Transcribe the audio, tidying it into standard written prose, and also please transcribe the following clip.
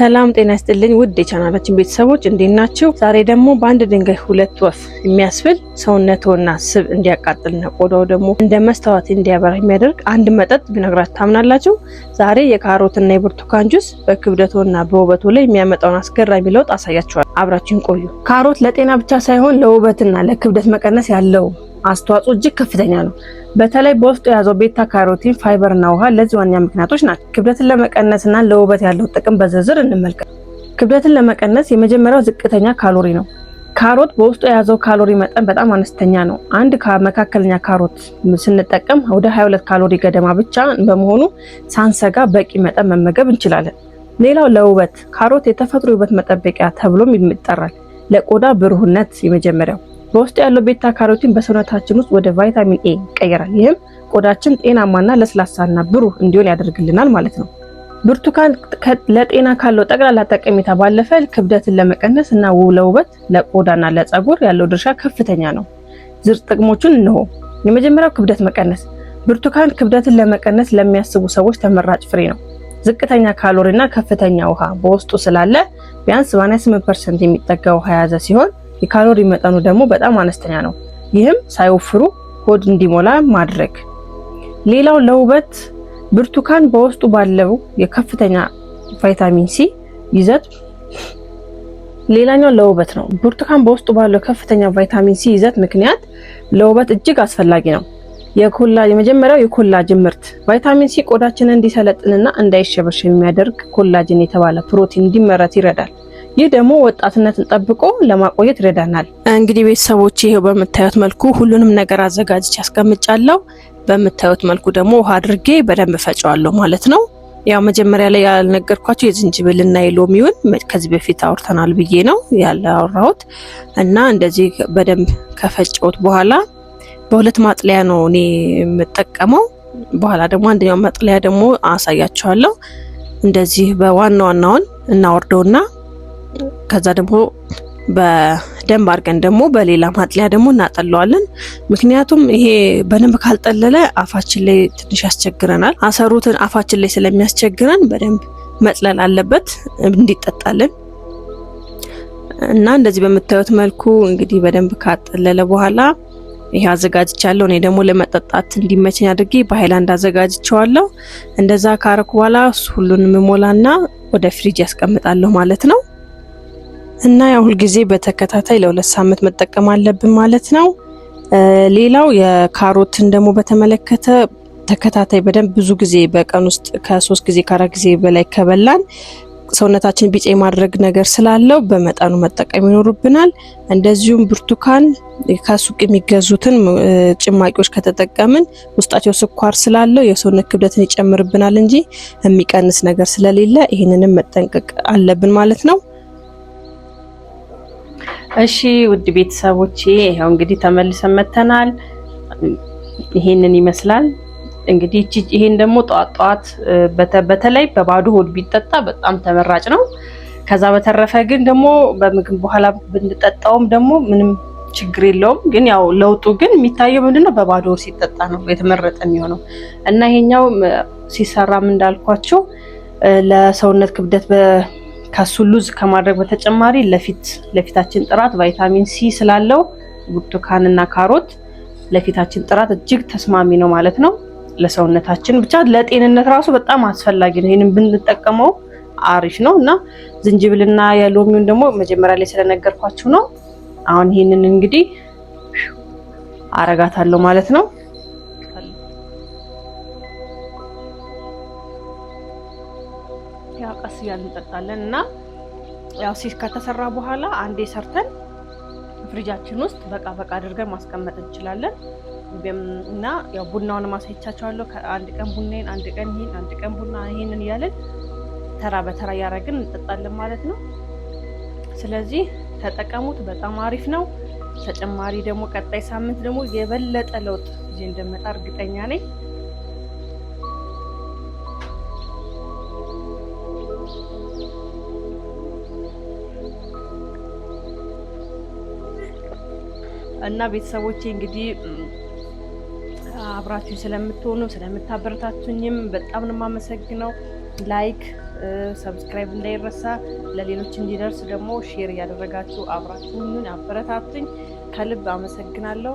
ሰላም ጤና ይስጥልኝ ውድ የቻናላችን ቤተሰቦች እንዴት ናችሁ? ዛሬ ደግሞ በአንድ ድንጋይ ሁለት ወፍ የሚያስብል ሰውነቶና ስብ እንዲያቃጥልና ቆዳው ደግሞ እንደ መስታወት እንዲያበራ የሚያደርግ አንድ መጠጥ ቢነግራችሁ ታምናላችሁ? ዛሬ የካሮትና የብርቱካን ጁስ በክብደቶና በውበቱ ላይ የሚያመጣውን አስገራሚ ለውጥ አሳያችኋለሁ። አብራችሁን ቆዩ። ካሮት ለጤና ብቻ ሳይሆን ለውበትና ለክብደት መቀነስ ያለው አስተዋጽኦ እጅግ ከፍተኛ ነው። በተለይ በውስጡ የያዘው ቤታ ካሮቲን፣ ፋይበር እና ውሃ ለዚህ ዋና ምክንያቶች ናቸው። ክብደትን ለመቀነስና ለውበት ያለው ጥቅም በዝርዝር እንመልከት። ክብደትን ለመቀነስ የመጀመሪያው ዝቅተኛ ካሎሪ ነው። ካሮት በውስጡ የያዘው ካሎሪ መጠን በጣም አነስተኛ ነው። አንድ መካከለኛ ካሮት ስንጠቀም ወደ 22 ካሎሪ ገደማ ብቻ በመሆኑ ሳንሰጋ በቂ መጠን መመገብ እንችላለን። ሌላው ለውበት፣ ካሮት የተፈጥሮ ውበት መጠበቂያ ተብሎም ይጠራል። ለቆዳ ብሩህነት የመጀመሪያው በውስጡ ያለው ቤታ ካሮቲን በሰውነታችን ውስጥ ወደ ቫይታሚን ኤ ይቀየራል። ይህም ቆዳችን ጤናማና ለስላሳና ብሩህ እንዲሆን ያደርግልናል ማለት ነው። ብርቱካን ለጤና ካለው ጠቅላላ ጠቀሜታ ባለፈ ክብደትን ለመቀነስ እና ለውበት፣ ለቆዳና ለፀጉር ያለው ድርሻ ከፍተኛ ነው። ዝርዝር ጥቅሞቹን እንሆ። የመጀመሪያው ክብደት መቀነስ። ብርቱካን ክብደትን ለመቀነስ ለሚያስቡ ሰዎች ተመራጭ ፍሬ ነው። ዝቅተኛ ካሎሪና ከፍተኛ ውሃ በውስጡ ስላለ ቢያንስ 88% የሚጠጋ ውሃ የያዘ ሲሆን የካሎሪ መጠኑ ደግሞ በጣም አነስተኛ ነው። ይህም ሳይወፍሩ ሆድ እንዲሞላ ማድረግ። ሌላው ለውበት፣ ብርቱካን በውስጡ ባለው የከፍተኛ ቫይታሚን ሲ ይዘት ሌላኛው ለውበት ነው። ብርቱካን በውስጡ ባለው ከፍተኛ ቫይታሚን ሲ ይዘት ምክንያት ለውበት እጅግ አስፈላጊ ነው። የመጀመሪያው የኮላጅን ምርት። ቫይታሚን ሲ ቆዳችንን እንዲሰለጥንና እንዳይሸበሸብ የሚያደርግ ኮላጅን የተባለ ፕሮቲን እንዲመረት ይረዳል። ይህ ደግሞ ወጣትነትን ጠብቆ ለማቆየት ይረዳናል። እንግዲህ ቤተሰቦች ይሄው በምታዩት መልኩ ሁሉንም ነገር አዘጋጅቼ አስቀምጫለሁ። በምታዩት መልኩ ደግሞ ውሃ አድርጌ በደንብ ፈጨዋለሁ ማለት ነው። ያው መጀመሪያ ላይ ያልነገርኳችሁ የዝንጅብልና የሎሚውን ከዚህ በፊት አውርተናል ብዬ ነው ያላወራሁት እና እንደዚህ በደንብ ከፈጨሁት በኋላ በሁለት ማጥለያ ነው እኔ የምጠቀመው። በኋላ ደግሞ አንደኛው ማጥለያ ደግሞ አሳያችኋለሁ። እንደዚህ በዋናውን እናወርደውና ከዛ ደግሞ በደንብ አድርገን ደግሞ በሌላ ማጥለያ ደግሞ እናጠለዋለን። ምክንያቱም ይሄ በደንብ ካልጠለለ አፋችን ላይ ትንሽ ያስቸግረናል። አሰሩትን አፋችን ላይ ስለሚያስቸግረን በደንብ መጥለል አለበት እንዲጠጣልን እና እንደዚህ በምታዩት መልኩ እንግዲህ በደንብ ካጠለለ በኋላ ይሄ አዘጋጅቻለሁ። እኔ ደግሞ ለመጠጣት እንዲመቸኝ አድርጌ በሃይላንድ አዘጋጅቼዋለሁ። እንደዛ ካረኩ በኋላ ሁሉንም ሞላና ወደ ፍሪጅ ያስቀምጣለሁ ማለት ነው። እና ያው ሁሉ ጊዜ በተከታታይ ለ2 ሳምንት መጠቀም አለብን ማለት ነው። ሌላው የካሮትን ደግሞ በተመለከተ ተከታታይ በደንብ ብዙ ጊዜ በቀን ውስጥ ከ3 ጊዜ ከ4 ጊዜ በላይ ከበላን ሰውነታችን ቢጫ ማድረግ ነገር ስላለው በመጠኑ መጠቀም ይኖርብናል። እንደዚሁም ብርቱካን ከሱቅ የሚገዙትን ጭማቂዎች ከተጠቀምን ውስጣቸው ስኳር ስላለው የሰውነት ክብደትን ይጨምርብናል እንጂ የሚቀንስ ነገር ስለሌለ ይሄንንም መጠንቀቅ አለብን ማለት ነው። እሺ ውድ ቤተሰቦቼ ይሄው እንግዲህ ተመልሰን መተናል። ይሄንን ይመስላል እንግዲህ ይሄን ደግሞ ጧት በተለይ በባዶ ሆድ ቢጠጣ በጣም ተመራጭ ነው። ከዛ በተረፈ ግን ደግሞ በምግብ በኋላ ብንጠጣውም ደግሞ ምንም ችግር የለውም። ግን ያው ለውጡ ግን የሚታየው ምንድነው በባዶ ሆድ ሲጠጣ ነው የተመረጠ የሚሆነው እና ይሄኛው ሲሰራም እንዳልኳችሁ ለሰውነት ክብደት ከሱ ሉዝ ከማድረግ በተጨማሪ ለፊታችን ጥራት ቫይታሚን ሲ ስላለው ብርቱካንና ካሮት ለፊታችን ጥራት እጅግ ተስማሚ ነው ማለት ነው። ለሰውነታችን ብቻ ለጤንነት ራሱ በጣም አስፈላጊ ነው። ይሄንን ብንጠቀመው አሪፍ ነው እና ዝንጅብልና የሎሚውን ደግሞ መጀመሪያ ላይ ስለነገርኳችሁ ነው። አሁን ይሄንን እንግዲህ አረጋታለሁ ማለት ነው። ያው ቀስ እያልን እንጠጣለን እና ያው ከተሰራ በኋላ አንዴ ሰርተን ፍሪጃችን ውስጥ በቃ አድርገን ማስቀመጥ እንችላለን። እና ያው ቡናውን ማሳይቻችኋለሁ። አንድ ቀን ቡናን፣ አንድ ቀን ይሄን፣ አንድ ቀን ቡና ይሄንን እያልን ተራ በተራ ያረግን እንጠጣለን ማለት ነው። ስለዚህ ተጠቀሙት፣ በጣም አሪፍ ነው። ተጨማሪ ደግሞ ቀጣይ ሳምንት ደግሞ የበለጠ ለውጥ ይዤ እንደመጣ እርግጠኛ ነኝ። እና ቤተሰቦቼ እንግዲህ አብራችሁ ስለምትሆኑ ስለምታበረታቱኝም በጣም ነው የማመሰግነው። ላይክ ሰብስክራይብ እንዳይረሳ፣ ለሌሎች እንዲደርስ ደግሞ ሼር እያደረጋችሁ አብራችሁን አበረታቱኝ። ከልብ አመሰግናለሁ።